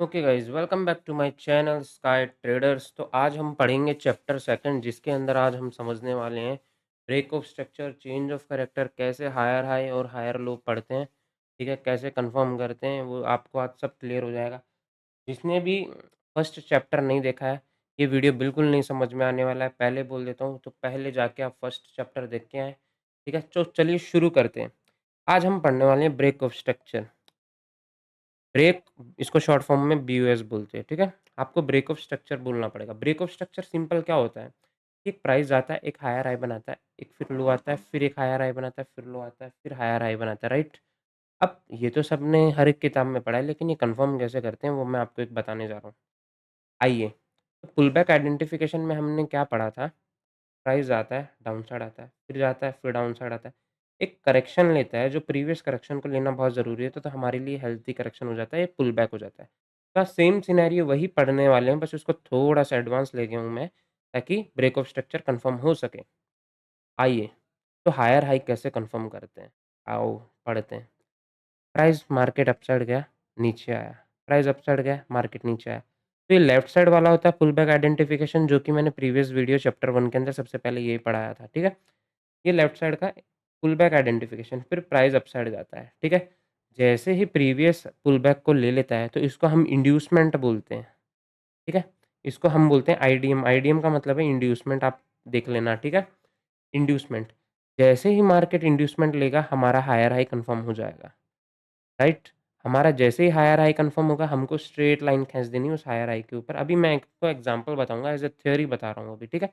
Okay guys, welcome back to my channel sky traders. तो आज हम पढ़ेंगे चैप्टर सेकंड, जिसके अंदर आज हम समझने वाले हैं break of structure, change of character, कैसे हायर हाई और हायर लो पढ़ते हैं। ठीक है, कैसे कंफर्म करते हैं वो आपको आज सब क्लियर हो जाएगा। जिसने भी फर्स्ट चैप्टर नहीं देखा है, ये वीडियो बिल्कुल नहीं समझ में आने वाला है। पहले बोल देता हूँ, तो पहले जाके आप फर्स्ट चैप्टर देख के आएँ। ठीक है, तो चलिए शुरू करते हैं। आज हम पढ़ने वाले हैं ब्रेक ऑफ स्ट्रक्चर। ब्रेक, इसको शॉर्ट फॉर्म में बीओएस बोलते हैं। ठीक है, आपको ब्रेक ऑफ स्ट्रक्चर बोलना पड़ेगा। ब्रेक ऑफ स्ट्रक्चर सिंपल क्या होता है, एक प्राइस आता है, एक हायर हाई बनाता है, एक फिर लो आता है, फिर एक हायर हाई बनाता है, फिर लो आता है, फिर हायर हाई बनाता है, राइट। अब ये तो सबने हर एक किताब में पढ़ा है, लेकिन ये कंफर्म कैसे करते हैं वो मैं आपको एक बताने जा रहा हूँ। आइए, तो पुल बैक आइडेंटिफिकेशन में हमने क्या पढ़ा था, प्राइस आता है, डाउन साइड आता है, फिर जाता है, फिर डाउन साइड आता है, एक करेक्शन लेता है। जो प्रीवियस करेक्शन को लेना बहुत ज़रूरी है, तो हमारे लिए हेल्थी करेक्शन हो जाता है, ये पुल बैक हो जाता है। तो सेम सिनेरियो वही पढ़ने वाले हैं, बस उसको थोड़ा-सा एडवांस ले गया हूँ मैं, ताकि ब्रेक ऑफ स्ट्रक्चर कन्फर्म हो सके। आइए, तो हायर हाई कैसे कन्फर्म करते हैं? आओ पढ़ते हैं। प्राइस मार्केट अपसाइड गया, नीचे आया, प्राइस अपसाइड गया, मार्केट नीचे आया। तो ये लेफ्ट साइड वाला होता है पुल बैक आइडेंटिफिकेशन, जो कि मैंने प्रीवियस वीडियो चैप्टर 1 के अंदर सबसे पहले यही पढ़ाया था। ठीक है? ये लेफ्ट साइड का पुल बैक आइडेंटिफिकेशन, फिर प्राइस अपसाइड जाता है। ठीक है? जैसे ही प्रीवियस पुल बैक को ले लेता है, तो इसको हम इंड्यूसमेंट बोलते हैं। ठीक है? इसको हम बोलते हैं आईडीएम। आईडीएम का मतलब है इंड्यूसमेंट, आप देख लेना। ठीक है? इंड्यूसमेंट, जैसे ही मार्केट इंड्यूसमेंट लेगा, हमारा हायर हाई कन्फर्म हो जाएगा, राइट। हमारा जैसे ही हायर हाई कन्फर्म होगा, हमको स्ट्रेट लाइन खींच देनी है उस हायर हाई के ऊपर। अभी मैं आपको एग्जांपल बताऊंगा, एज ए थ्योरी बता रहा हूँ अभी। ठीक है,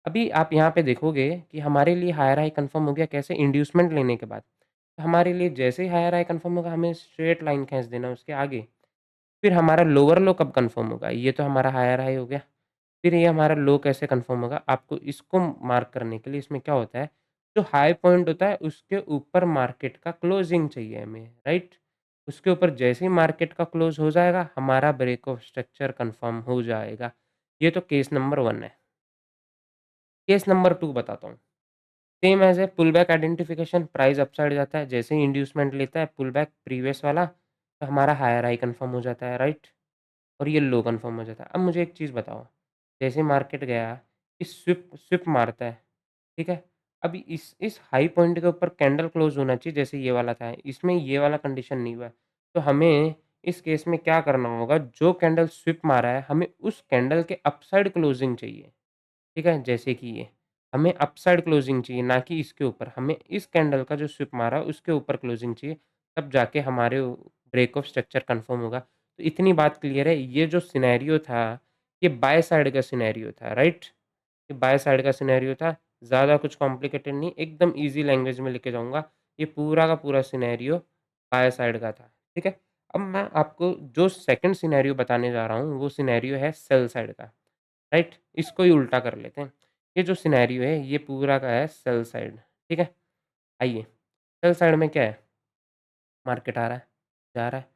अभी आप यहाँ पे देखोगे कि हमारे लिए हायर हाई कन्फर्म हो गया, कैसे, इंड्यूसमेंट लेने के बाद। तो हमारे लिए जैसे ही हायर हाई कन्फर्म होगा, हमें स्ट्रेट लाइन खींच देना उसके आगे। फिर हमारा लोअर लो कब कन्फर्म होगा, ये तो हमारा हायर हाई हो गया। फिर ये हमारा लो कैसे कन्फर्म होगा, आपको इसको मार्क करने के लिए इसमें क्या होता है, जो हाई पॉइंट होता है उसके ऊपर मार्केट का क्लोजिंग चाहिए हमें, राइट। उसके ऊपर जैसे ही मार्केट का क्लोज हो जाएगा, हमारा ब्रेक ऑफ स्ट्रक्चर कन्फर्म हो जाएगा। ये तो केस नंबर 1 है। केस नंबर 2 बताता हूँ। Same as a pull back identification, price upside जाता है, जैसे ही इंड्यूसमेंट लेता है पुल बैक प्रीवियस वाला, तो हमारा हायर हाई कन्फर्म हो जाता है, राइट। और ये लो कन्फर्म हो जाता है। अब मुझे एक चीज़ बताओ, जैसे मार्केट गया, इस स्विप स्विप मारता है, ठीक है? अभी इस हाई पॉइंट के ऊपर कैंडल क्लोज़ होना चाहिए, जैसे ये वाला था। इसमें ये वाला कंडीशन नहीं हुआ है। तो हमें इस केस में क्या करना होगा, जो कैंडल स्विप मारा है, हमें उस कैंडल के अपसाइड क्लोजिंग चाहिए। ठीक है? जैसे कि ये, हमें अपसाइड क्लोजिंग चाहिए, ना कि इसके ऊपर। हमें इस कैंडल का जो स्विप मारा है, उसके ऊपर क्लोजिंग चाहिए, तब जाके हमारे ब्रेक ऑफ स्ट्रक्चर कन्फर्म होगा। तो इतनी बात क्लियर है। ये जो सिनेरियो था, ये बाय साइड का सिनेरियो था, राइट? ये बाय साइड का सिनेरियो था, ज़्यादा कुछ कॉम्प्लिकेटेड नहीं, एकदम ईज़ी लैंग्वेज में लेके जाऊँगा। ये पूरा का पूरा सिनेरियो बाय साइड का था, ठीक है? अब मैं आपको जो सेकंड सिनेरियो बताने जा रहा हूँ, वो सिनेरियो है सेल साइड का। राइट? इसको ही उल्टा कर लेते हैं। ये जो सिनेरियो है, ये पूरा का है सेल साइड, ठीक है? आइए, सेल साइड में क्या है? मार्केट आ रहा है, जा रहा है।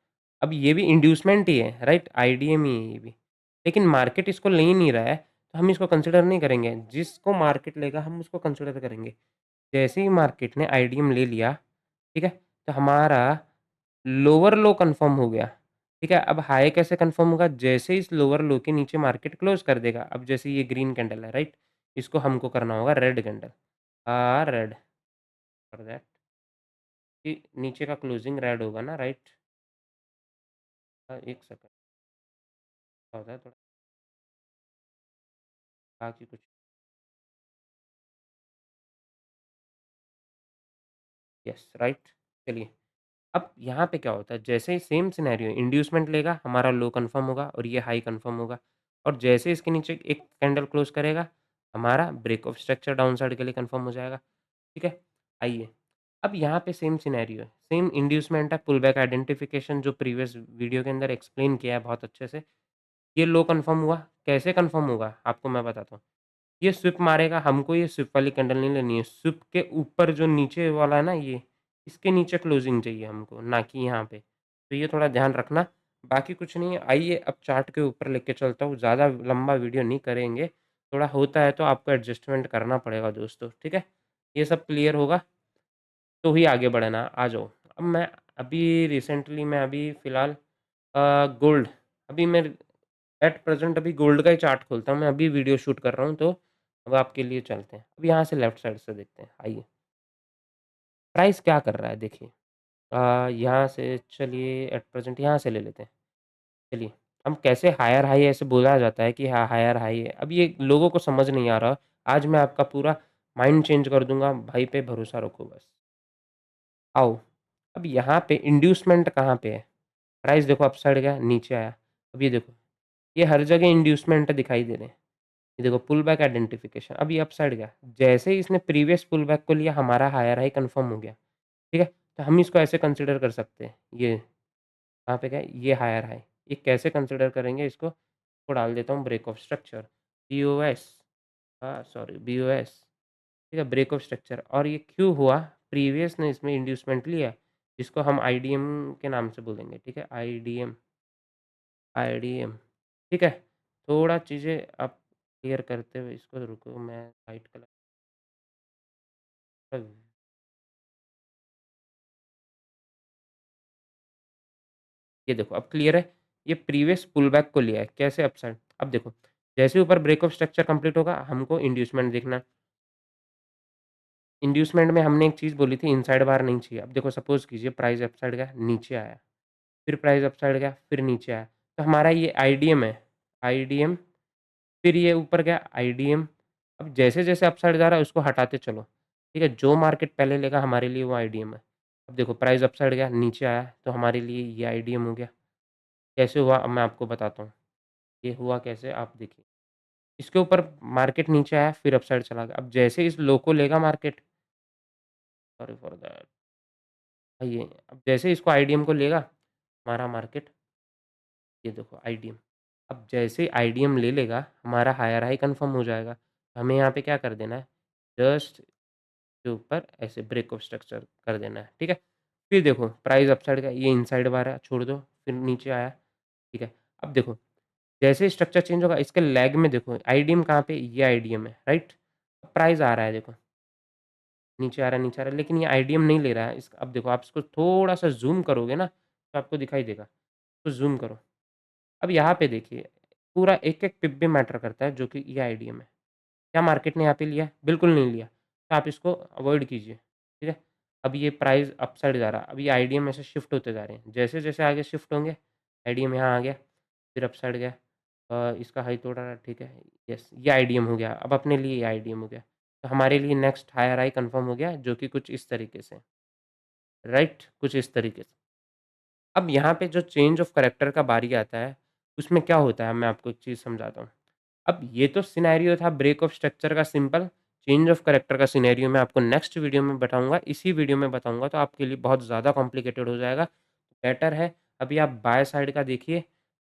अब ये भी इंड्यूसमेंट ही है, राइट? आईडीएम ही है ये भी। लेकिन मार्केट इसको ले ही नहीं रहा है, तो हम इसको कंसिडर नहीं करेंगे। जिसको मार्केट लेगा, हम उसको कंसिडर करेंगे। जैसे ही मार्केट ने आईडीएम ले लिया, ठीक है? तो हमारा लोअर लो कन्फर्म हो गया, ठीक है? अब हाई कैसे कन्फर्म होगा? जैसे इस लोअर लो के नीचे मार्केट क्लोज़ कर देगा। अब जैसे ये ग्रीन कैंडल है, राइट? इसको हमको करना होगा red candle. Red for that, कि नीचे का क्लोजिंग रेड होगा ना, राइट? 1 सेकंड, क्या होता है थोड़ा, बाकी कुछ, यस, राइट? चलिए, अब यहाँ पे क्या होता है, जैसे ही सेम सिनेरियो, इंड्यूसमेंट लेगा, हमारा लो कन्फर्म होगा और ये हाई कन्फर्म होगा। और जैसे इसके नीचे एक कैंडल क्लोज़ करेगा, हमारा break of structure down side के लिए कन्फर्म हो जाएगा, ठीक है? आइए, अब यहाँ पे सेम सिनेरियो है, सेम इंड्यूसमेंट है, पुल बैक आइडेंटिफिकेशन जो प्रीवियस वीडियो के अंदर एक्सप्लेन किया है बहुत अच्छे से। ये लो कन्फर्म हुआ, कैसे कन्फर्म होगा आपको मैं बताता हूँ। ये स्विप मारेगा, हमको ये स्विप वाली कैंडल नहीं लेनी है, स्विप के ऊपर जो नीचे वाला है ना ये, इसके नीचे क्लोजिंग चाहिए हमको, ना कि यहाँ पे। तो ये थोड़ा ध्यान रखना, बाकी कुछ नहीं है। आइए अब चार्ट के ऊपर लेके चलता हूँ, ज़्यादा लंबा वीडियो नहीं करेंगे, थोड़ा होता है तो आपको एडजस्टमेंट करना पड़ेगा दोस्तों, ठीक है? ये सब क्लियर होगा तो ही आगे बढ़ना, आ जाओ। अब मैं अभी रिसेंटली मैं अभी फ़िलहाल गोल्ड, अभी मैं एट प्रेज़ेंट अभी गोल्ड का ही चार्ट खोलता हूँ, मैं अभी वीडियो शूट कर रहा हूँ, तो अब आपके लिए चलते हैं। अब यहाँ से लेफ्ट साइड से देखते हैं, आइए। प्राइस क्या कर रहा है देखिए। यहाँ से चलिए एट प्रेज़ेंट यहाँ से ले लेते हैं। चलिए, हम कैसे हायर हाई ऐसे बोला जाता है कि हाँ, हायर हाई है। अब ये लोगों को समझ नहीं आ रहा। आज मैं आपका पूरा माइंड चेंज कर दूँगा, भाई पे भरोसा रखो बस। आओ, अब यहाँ पे इंड्यूसमेंट कहाँ पे है? प्राइस देखो अपसाइड गया, नीचे आया। अब ये देखो, ये हर जगह इंड्यूसमेंट दिखाई दे रहे हैं। ये देखो पुल बैक आइडेंटिफिकेशन, अब ये अपसाइड गया। जैसे ही इसने प्रीवियस पुल बैक को लिया, हमारा हायर हाई कन्फर्म हो गया, ठीक है? तो हम इसको ऐसे कंसिडर कर सकते हैं, ये कहाँ पे गया? ये हायर हाई। ये कैसे कंसिडर करेंगे इसको? इसको डाल देता हूँ break of structure, BOS, sorry BOS, ठीक है? Break of structure. और ये क्यों हुआ? प्रीवियस ने इसमें इंड्यूसमेंट लिया, जिसको हम आईडीएम के नाम से बोलेंगे, ठीक है? आईडीएम, आईडीएम, ठीक है? थोड़ा चीज़ें आप क्लियर करते हुए इसको रुको, मैं वाइट कलर का, ये देखो अब क्लियर है। ये प्रीवियस पुल बैक को लिया है, कैसे अपसाइड? अब देखो, जैसे ऊपर ब्रेक ऑफ स्ट्रक्चर कंप्लीट होगा, हमको इंड्यूसमेंट देखना है। इंड्यूसमेंट में हमने एक चीज़ बोली थी, इनसाइड बार नहीं चाहिए। अब देखो सपोज़ कीजिए प्राइस अपसाइड गया, नीचे आया, फिर प्राइस अपसाइड गया, फिर नीचे आया। तो हमारा ये आईडीएम है, आईडीएम, फिर ये ऊपर गया आईडीएम। अब जैसे-जैसे अपसाइड जा रहा है उसको हटाते चलो, ठीक है? जो मार्केट पहले लेगा हमारे लिए वो आईडीएम है। अब देखो प्राइस अपसाइड गया, नीचे आया, तो हमारे लिए ये आईडीएम हो गया। कैसे हुआ अब मैं आपको बताता हूँ। ये हुआ कैसे आप देखिए। इसके ऊपर मार्केट नीचे आया, फिर अपसाइड चला गया। अब जैसे इस लो को लेगा मार्केट, सॉरी फॉर दैट, ये अब जैसे इसको आईडीएम को लेगा हमारा मार्केट, ये देखो आईडीएम। अब जैसे आईडीएम ले लेगा, हमारा हायर हाई कन्फर्म हो जाएगा। हमें यहाँ पे क्या कर देना है, जस्ट के ऊपर ऐसे ब्रेक ऑफ स्ट्रक्चर कर देना है, ठीक है? फिर देखो प्राइस अपसाइड का, ये इनसाइड बार है, छोड़ दो, फिर नीचे आया, ठीक है? अब देखो जैसे ही स्ट्रक्चर चेंज होगा, इसके लैग में देखो आईडीएम कहाँ पे, ये आईडीएम है, राइट? प्राइस आ रहा है देखो, नीचे आ रहा है, नीचे आ रहा है, लेकिन ये आईडीएम नहीं ले रहा है। इस अब देखो आप इसको थोड़ा-सा ज़ूम करोगे ना, तो आपको दिखाई देगा। तो ज़ूम करो। अब यहाँ पे देखिए, पूरा एक-एक पिप भी मैटर करता है, जो कि ये आईडीएम है। क्या मार्केट ने यहाँ पे लिया? बिल्कुल नहीं लिया। तो आप इसको अवॉइड कीजिए, ठीक है? अब ये प्राइस अपसाइड जा रहा है, अब ये आईडीएम ऐसे शिफ्ट होते जा रहे हैं। जैसे-जैसे आगे शिफ्ट होंगे, आईडीएम यहाँ आ गया, फिर अपसाइड गया, इसका हाई तोड़ा रहा, ठीक है? यस, ये आईडीएम हो गया। अब अपने लिए ये आईडीएम हो गया। तो हमारे लिए नेक्स्ट हायर हाई कन्फर्म हो गया, जो कि कुछ इस तरीके से, राइट? कुछ इस तरीके से। अब यहाँ पे जो चेंज ऑफ कैरेक्टर का बारी आता है, उसमें क्या होता है, मैं आपको एक चीज़ समझाता हूँ। अब ये तो सिनेरियो था ब्रेक ऑफ स्ट्रक्चर का सिंपल, चेंज ऑफ कैरेक्टर का सिनेरियो मैं आपको नेक्स्ट वीडियो में बताऊँगा, इसी वीडियो में बताऊँगा, तो आपके लिए बहुत ज़्यादा कॉम्प्लिकेटेड हो जाएगा। बेटर है अभी आप बाएँ साइड का देखिए,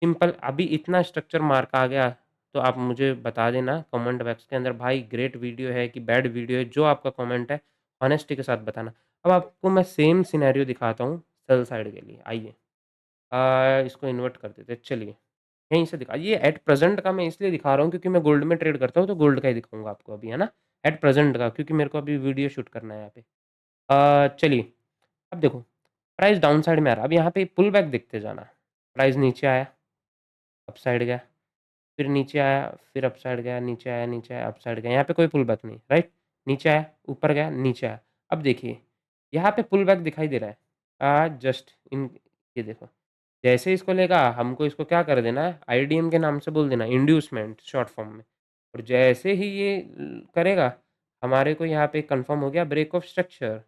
सिंपल अभी इतना स्ट्रक्चर मार्क आ गया, तो आप मुझे बता देना कमेंट बॉक्स के अंदर, भाई ग्रेट वीडियो है कि बैड वीडियो है, जो आपका कमेंट है ऑनेस्टी के साथ बताना। अब आपको मैं सेम सिनेरियो दिखाता हूँ सेल साइड के लिए, आइए। इसको इन्वर्ट कर देते हैं, चलिए। यहीं से दिखा, ये एट प्रेज़ेंट का मैं इसलिए दिखा रहा हूँ क्योंकि मैं गोल्ड में ट्रेड करता हूँ, तो गोल्ड का ही दिखाऊँगा आपको अभी, है ना? एट प्रेज़ेंट का, क्योंकि मेरे को अभी वीडियो शूट करना है यहाँ पे। चलिए, अब देखो प्राइस डाउन साइड में आ रहा है, अब यहाँ पे पुल बैक देखते जाना। प्राइस नीचे आया, अपसाइड गया, फिर नीचे आया, फिर अपसाइड गया, नीचे आया, नीचे आया, अपसाइड गया, यहाँ पे कोई पुल बैक नहीं, राइट? नीचे आया, ऊपर गया, नीचे आया। अब देखिए, यहाँ पे पुल बैक दिखाई दे रहा है। जस्ट इन, ये देखो, जैसे इसको लेगा, हमको इसको क्या कर देना है, आईडीएम के नाम से बोल देना, इंड्यूसमेंट शॉर्ट फॉर्म में। और जैसे ही ये करेगा, हमारे को यहाँ पे कन्फर्म हो गया ब्रेक ऑफ स्ट्रक्चर,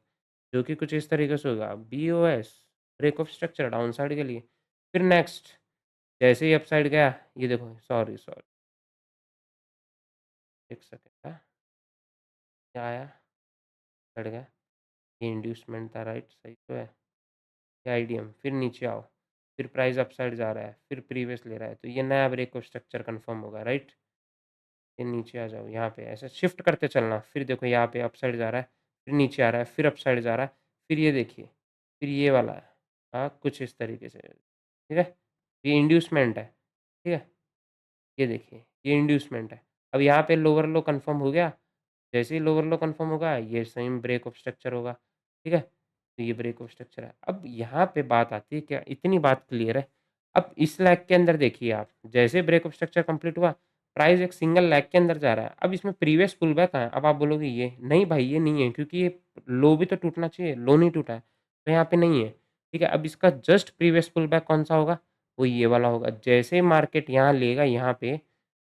जो कि कुछ इस तरीके से होगा, BOS, break of structure down side के लिए। फिर नेक्स्ट, जैसे ही अपसाइड गया, ये देखो, सॉरी, सॉरी, एक सेकंड, क्या आया, चढ़ गया, ये इंड्यूसमेंट था, राइट? सही तो है, ये आईडीएम, फिर नीचे आओ, फिर प्राइस अपसाइड जा रहा है, फिर प्रीवियस ले रहा है, तो ये नया ब्रेक ऑफ स्ट्रक्चर कन्फर्म होगा, राइट? ये नीचे आ जाओ, यहाँ पे ऐसे शिफ्ट करते चलना, फिर देखो यहाँ पे अपसाइड जा रहा है, फिर नीचे आ रहा है, फिर अपसाइड जा रहा है, फिर ये देखिए, फिर ये वाला है, कुछ इस तरीके से, ठीक है? ये इंड्यूसमेंट है, ठीक है? ये देखिए, ये इंड्यूसमेंट है। अब यहाँ पे लोअर लो कन्फर्म हो गया, जैसे ही लोअर लो कन्फर्म होगा, ये सेम ब्रेक ऑफ स्ट्रक्चर होगा, ठीक है? तो ये ब्रेक ऑफ स्ट्रक्चर है। अब यहाँ पे बात आती है क्या, इतनी बात क्लियर है। अब इस लैग के अंदर देखिए आप, जैसे ब्रेक ऑफ स्ट्रक्चर कंप्लीट हुआ, प्राइस एक सिंगल लैग के अंदर जा रहा है। अब इसमें प्रीवियस पुल बैक कहाँ है? अब आप बोलोगे ये, नहीं भाई ये नहीं है, क्योंकि ये लो भी तो टूटना चाहिए, लो नहीं टूटा है, तो यहाँ पे नहीं है। ठीक है, अब इसका जस्ट प्रीवियस पुल बैक कौन-सा होगा? वो ये वाला होगा। जैसे मार्केट यहाँ लेगा यहाँ पे,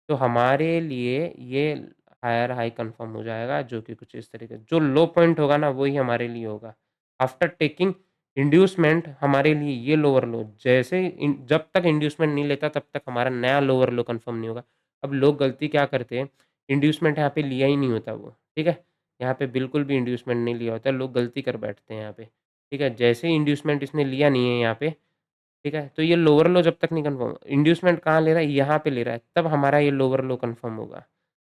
तो हमारे लिए ये हायर हाई कन्फर्म हो जाएगा, जो कि कुछ इस तरीके जो लो पॉइंट होगा ना, वही हमारे लिए होगा। आफ्टर टेकिंग इंड्यूसमेंट हमारे लिए ये लोअर लो, जैसे जब तक इंड्यूसमेंट नहीं लेता तब तक हमारा नया लोअर लो कंफर्म नहीं होगा। अब लोग गलती क्या करते हैं, इंड्यूसमेंट यहाँ पे लिया ही नहीं होता वो, ठीक है? यहाँ पे बिल्कुल भी इंड्यूसमेंट नहीं लिया होता, लोग गलती कर बैठते हैं यहाँ पे, ठीक है? जैसे ही इंड्यूसमेंट इसने लिया नहीं है यहाँ पे, ठीक है? तो ये लोअर लो जब तक नहीं कंफर्म, इंड्यूसमेंट कहाँ ले रहा है? यहाँ पे ले रहा है, तब हमारा ये लोअर लो कंफर्म होगा,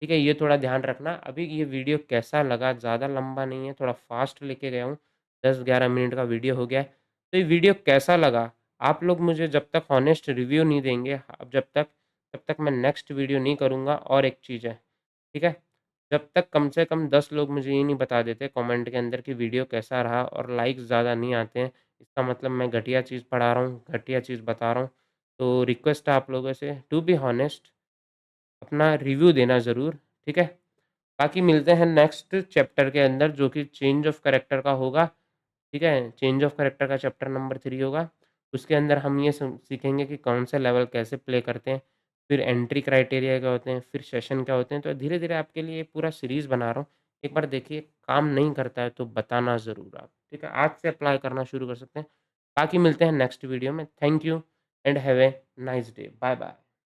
ठीक है? ये थोड़ा ध्यान रखना। अभी ये वीडियो कैसा लगा? ज़्यादा लंबा नहीं है, थोड़ा फास्ट लेके गया हूँ, 10-11 मिनट का वीडियो हो गया है। तो ये वीडियो कैसा लगा? आप लोग मुझे जब तक हॉनेस्ट रिव्यू नहीं देंगे, अब तब तक मैं नेक्स्ट वीडियो नहीं करूँगा। और एक चीज़ है, ठीक है? जब तक कम से कम 10 लोग मुझे ये नहीं बता देते कमेंट के अंदर कि वीडियो कैसा रहा और लाइक्स ज़्यादा नहीं आते हैं, इसका मतलब मैं घटिया चीज़ पढ़ा रहा हूँ, घटिया चीज़ बता रहा हूँ। तो रिक्वेस्ट है आप लोगों से, टू बी हॉनेस्ट, अपना रिव्यू देना ज़रूर, ठीक है? बाकी मिलते हैं नेक्स्ट चैप्टर के अंदर, जो कि चेंज ऑफ कैरेक्टर का होगा, ठीक है? चेंज ऑफ कैरेक्टर का चैप्टर नंबर 3 होगा। उसके अंदर हम ये सीखेंगे कि कौन से लेवल कैसे प्ले करते हैं, फिर एंट्री क्राइटेरिया क्या होते हैं, फिर सेशन क्या होते हैं। तो धीरे-धीरे आपके लिए पूरा सीरीज़ बना रहा हूँ। एक बार देखिए, काम नहीं करता है तो बताना ज़रूर आप, ठीक है? आज से अप्लाई करना शुरू कर सकते हैं। बाकी मिलते हैं नेक्स्ट वीडियो में। Thank you and have a nice day. Bye bye.